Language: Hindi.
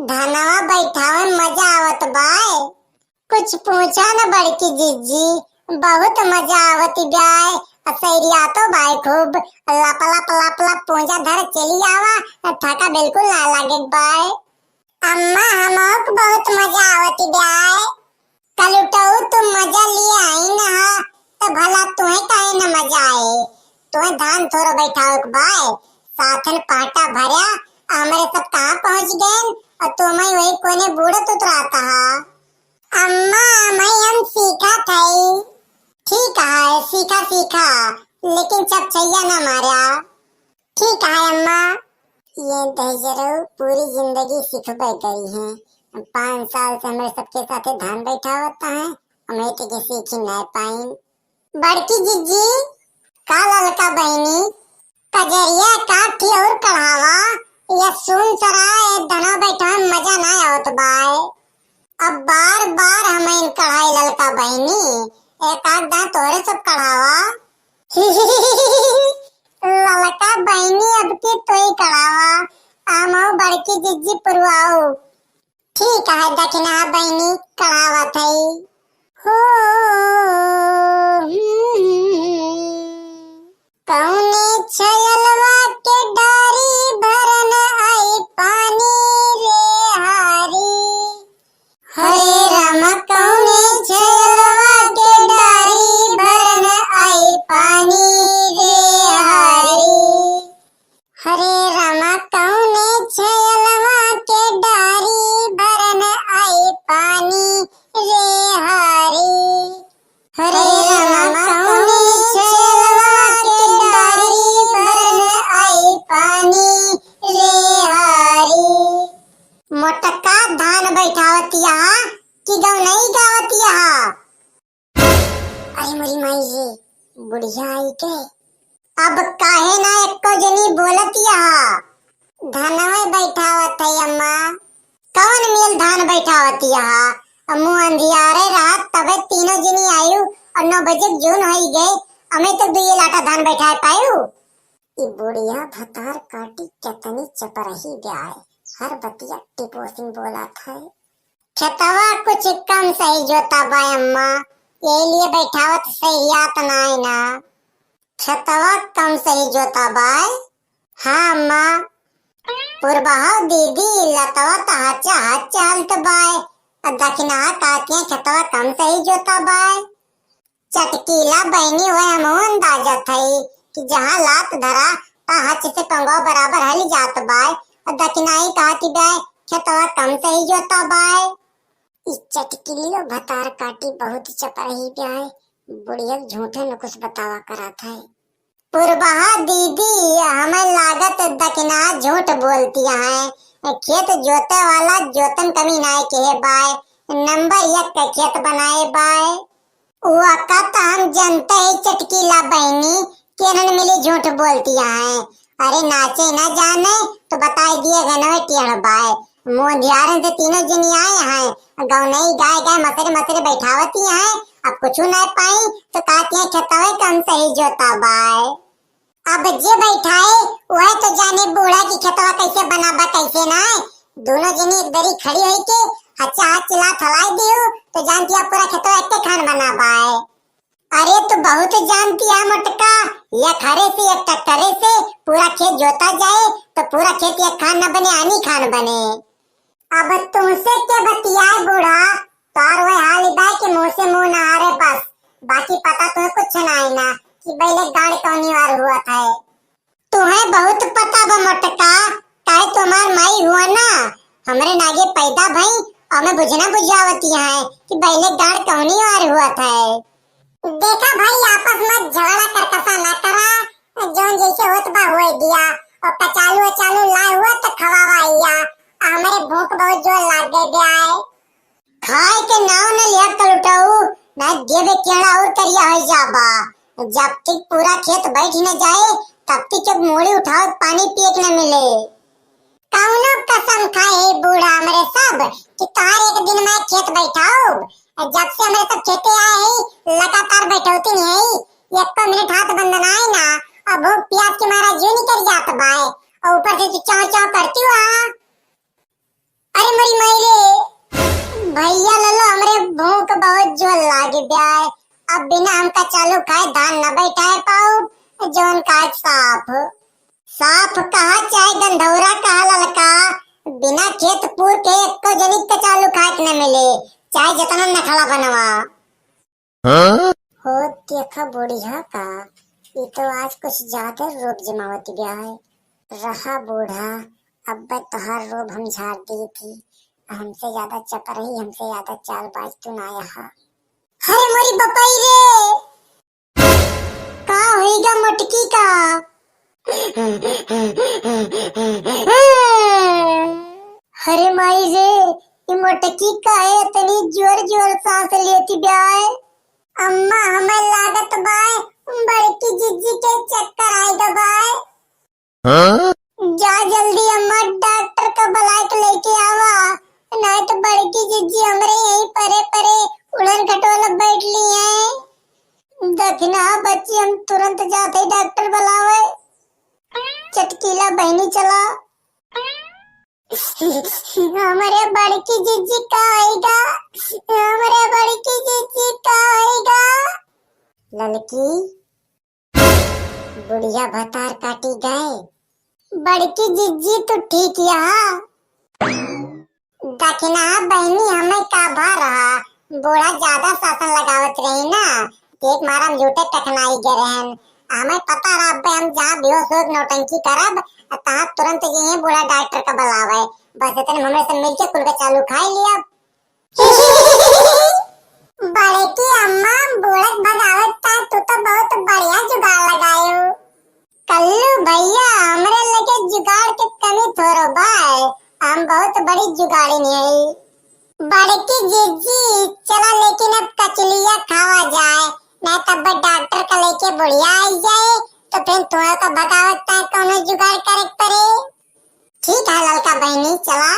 धनवा बैठावे मजा आवत बाय। कुछ पूछा न बड़की जीजी, बहुत मजा आवती ब्याय। असैरिया तो बाय खूब लप लप लप लप पूंजा धर चली आवा, थका बिल्कुल ना लागे बाय। अम्मा हमक बहुत मजा आवती ब्याय। कल उठाऊ तुम मजा लिए आई ना, तो भला तुम्हें काहे न मजा आए। तुम्हें धान थोड़ा बैठाओ बाय, साथन पाटा भरया हमरे सब कहाँ पहुँच गए और तुम्हें वही कोने बूढ़त उतराता हा। अम्मा मैं हम सीखा थई। ठीक है सीखा सीखा, लेकिन सब छैया ना मारा। ठीक है अम्मा। ये दहजरो पूरी जिंदगी सीखबे गई है। 5 साल से हमारे सबके साथ धान बैठा होता है, हमें तो सीख ही नहीं पाई। बड़की जीजी का ललका बहनी कजरिया काठी और कढ़ावा या सुन सरा धना बैठा मजा ना आवत बाय। अब बार बार हमें कढ़ाई ललका बहनी एक आध दांत तोरे सब कढ़ावा। ललका बहनी अब के तोई कढ़ावा, आमाओ बड़की जिज्जी पुरवाओ। ठीक है दक्षिणा बहनी कढ़ावा थई। हो कौने छयलवा के डारी भरन आई पानी रे हारी। हरे राम कौने छयलवा के डारी भरन आई पानी रे हारी। हरे राम कौने छयलवा के डारी भरन आई पानी रे हारी। हरे राम कौने छयलवा के डारी भरन आई पानी रे हारी। मोटका धान बैठावतिया कि गाँव नहीं गावतिया। अरे मोरी माई जी बुढ़िया आई के अब काहे ना एको जनी बोलतिया। धानवे बैठावत है अम्मा। कौन मिल धान बैठावतिया। मुँह अंधियारे रात तबे तीनों जनी आयु और 9 बजे जून हो गए, हमें तो 2 लाटा धान बैठा पायु। ये बुढ़िया भतार काटी कितनी चपरही ब्याय, हर बतिया टिपोसिंग बोला था। खेतवा कुछ कम सही जोता बाय अम्मा, यही लिए बैठावत सहियात नाई ना। खेतवा कम सही जोता बाय। हाँ अम्मा। पुरबहा दीदी लतवा तहाचा हाथ चलत बाय, दक्षिणा कातिया खेतवा कम सही जोता बाय। चटकीला बहनी हुए हम अंदाजा थई कि जहाँ लात धरा हाथ से पंगो बराबर हल जात बाय, और दक्षिणाई कहती बाय खेतवा कम सही जोता बाय। इस चटकीली भतार काटी बहुत चपरही ब्याय, बुढ़िया झूठे न कुछ बतावा करा था। पुरबहा दीदी हमें लागत दक्षिणा झूठ बोलती है। खेत जोते वाला जोतन कमी नाय के बाय, नंबर 1 का खेत बनाए बाय। वो कत हम जनते ही चटकीला बहनी केरन मिली झूठ बोलती है। अरे नाचे न जाने तो बताई दिए गनवे टेढ़ बाय। मुँह ध्यान से तीनों जनी आए हैं, गाँव नहीं गाय गाय मसरे मसरे बैठावती हैं। अब कुछ न पाई तो कहती है खेतवे कम सही जोता बाय। अब जे बैठाए वह तो जाने बूढ़ा की खेतवा कैसे बनाबा कैसे ना। दोनों जनी एक दरी खड़ी हुई के हच्चा हाथ चिल्ला थलाई दियो तो जानती है पूरा खेतवा एक खान बनाबा है। अरे तो बहुत जानती है मोटका, एक हरे से एक टक्करे से पूरा खेत जोता जाए तो पूरा खेत एक खान न बने आनी खान बने। अब तुमसे क्या बतियाए बूढ़ा, तार वह हाल बाय के मुँह से मुँह न हारे बस, बाकी पता तुम्हें कुछ न आई ना कि पहले गाड़ कौनी वार हुआ था। तुम्हें बहुत पता बा मोटका, काहे तुम्हार माई हुआ ना हमरे नागे पैदा भई और मैं बुझना बुझावती है कि पहले गाड़ कौनी वार हुआ था। देखा भाई आपस में झगड़ा करकसा ना करा, जोन जैसे होत बा होए दिया और कचालू अचालू लाए हुआ तो खवावा आइया। हमारे भूख बहुत जोर लाग गए ब्याय। खाए के नाव न लिया कर उठाऊ ना देवे केड़ा और करिया हो जाबा। जब तक पूरा खेत बैठ न जाए तब तक जब मोड़ी उठाओ पानी पिए न मिले। कौनो कसम खाए बूढ़ा हमरे सब कि तार एक दिन में खेत बैठाओ। जब से हमारे सब खेते आए ही लगातार बैठौती नहीं है, एक तो मिनट हाथ बंद ना आए ना, अब भूख प्यास के मारा जो निकल जात बाय और ऊपर से चाव चाव करती हुआ। अरे भैया ललो हमरे भूख बहुत जोर लागे ब्याय। अब बिना हमका चालू खाए धान न बैठाए पाऊ जोन खाए साफ। साफ कहा चाहे गंधौरा कहा ललका, बिना खेत पूर के एको जनिक के चालू खाए न मिले, चाहे जितना नखला बनवा। हो देखा बुढ़िया का, ये तो आज कुछ ज्यादा रोब जमावती ब्याय। रहा बूढ़ा, अब तोहार रोब हम झाड़ दी थी। हमसे ज्यादा चपर रही, हमसे ज्यादा चालबाज तू ना यहाँ। हाय मोरी बपाई रे, का होइगा मोटकी का? अरे माई रे, ये मोटकी का है इतनी जोर जोर सांस लेती ब्याय। अम्मा हमें लागत बाय बड़की जिज्जी के चक्कर आएगा बाय। जा जल्दी अम्मा डॉक्टर का बुला के लेके आवा, नहीं तो बड़की जिज्जी हमरे यहीं परे परे उड़न खटोला बैठ ली है। दखना बच्ची हम तुरंत जाते डॉक्टर बुलावे। चटकीला बहनी चला। हमारे बड़की जिज्जी का आएगा, हमारे बड़की जिज्जी का आएगा। ललकी बुढ़िया भतार काटी गए। बड़की जिज्जी तो ठीक यहाँ। दखना बहनी हमें का भा रहा, बूढ़ा ज्यादा शासन लगावत रही ना, एक मारा हम झूठे टकनाई गे रहन। हमें पता रहा बे हम जहाँ बेहोश हो नौटंकी करब तहाँ तुरंत ये बूढ़ा डॉक्टर का बुलावे। बस इतने हमरे से मिलके कुल का चालू खाई लिया। बड़े की अम्मा बूढ़ा भगावत था, तू तो बहुत बढ़िया जुगाड़ लगायो। कल्लू भैया हमरे लगे जुगाड़ के कमी थोरो भाई, हम बहुत बड़ी जुगाड़ी नहीं। बड़की जिज्जी चला लेकिन अब कचलिया खावा जाए, नहीं तब डॉक्टर का लेके बुढ़िया आई जाए तो फिर तुम्हें का भगावत कौन जुगाड़ करे पड़े। ठीक है ललका बहनी चला।